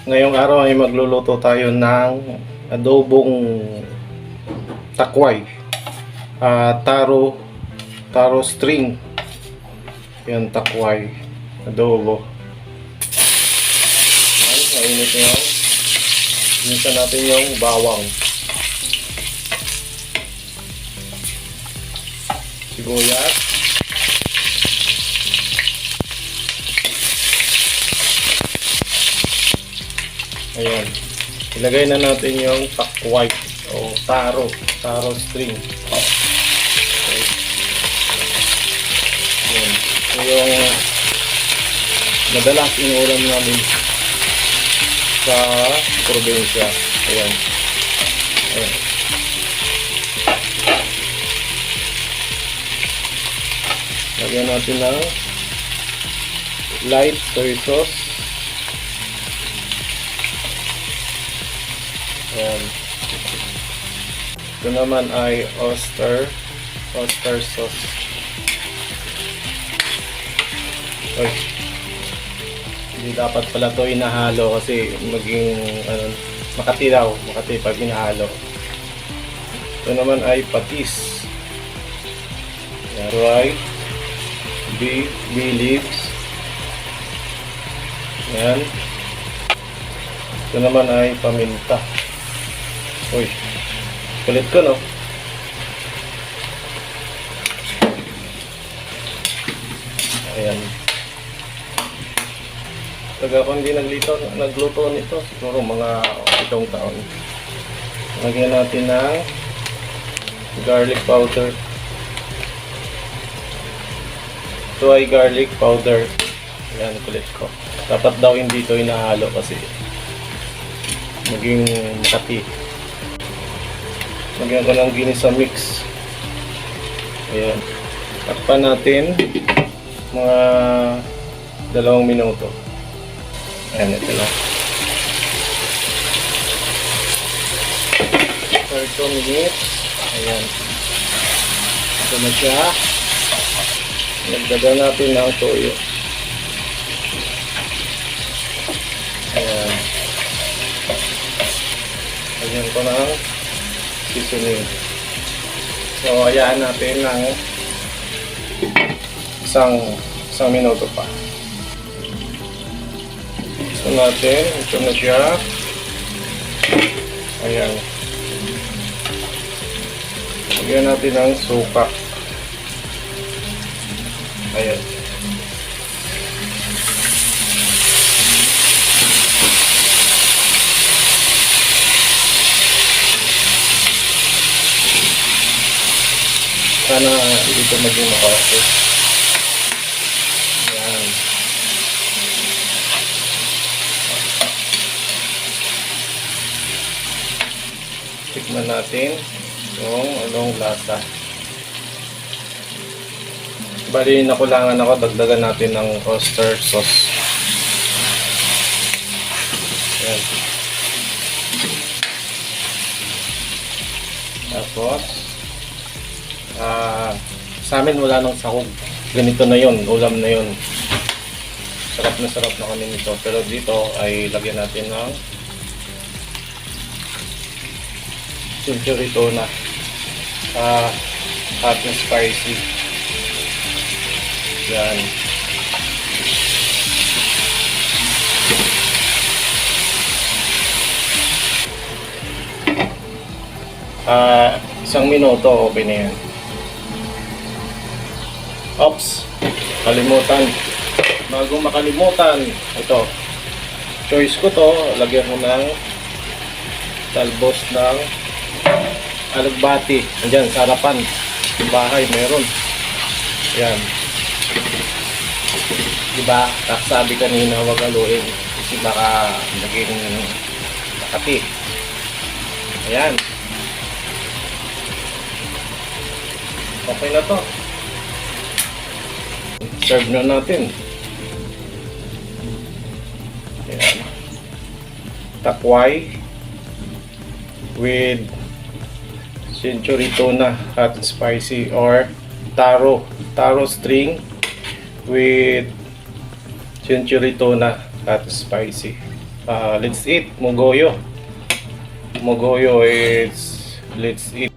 Ngayong araw ay magluluto tayo ng adobong takway, taro string. Yan, takway adobo. Yan, mainit na yan. Inisan natin yung bawang, sibuyas, ayan. Ilagay na natin yung takway o taro string. Okay. Ayan. So yung madalas inuulam namin sa probinsya. Ayan. Ayan. Lagyan natin ng light soy sauce. Ayan. Ito naman ay oyster sauce. Oy. Hindi dapat pala ito inahalo kasi maging makati pag inahalo. Ito naman ay patis. Ayan. Ito ay bay leaves. Ayan. Ito naman ay paminta. Uy, kulit ko, no? Ayan. Taga ako hindi nagluto nito, siguro mga 7 taon. Lagyan natin ng garlic powder. Ito ay garlic powder. Ayan, kulit ko. Dapat daw hindi ito inahalo kasi maging makati. Lagyan ko ng ginisa mix. Ayan. Takpan natin mga 2 minuto. Ayan, ito lang. 30 minutes. Ayan. Ito na siya. Nagdagan natin ng toyo. Ayan. Lagyan ko ng seasoning. So, hayaan natin ng isang minuto pa. So natin, ito na siya. Ayan. Lagyan natin ng suka. Ayan. Sana dito maging makakapit. Ayan. Tikman natin yung anong lasa. Bali, nakulangan ako. Dagdagan natin ng oyster sauce. Ayan. Tapos sa amin wala nang sahog. Ganito na yon, ulam na yon. Sarap na kami nito. Pero dito ay lagyan natin ng century tuna. Hot and spicy. Yan. Isang minuto, okay na yan. Oops, kalimutan. Bago makalimutan, ito. Choice ko to, lagyan ko ng talbos ng alugbati. Andyan, sa harapan. Yung bahay, meron. Yan. Diba, sabi kanina huwag haluin. Kasi baka naging makati. Ayan. Okay na to. Serve na natin. Ayan. Takway with century tuna hot and spicy, or taro string with century tuna hot and spicy. Let's eat Mogoyo. Mogoyo is let's eat.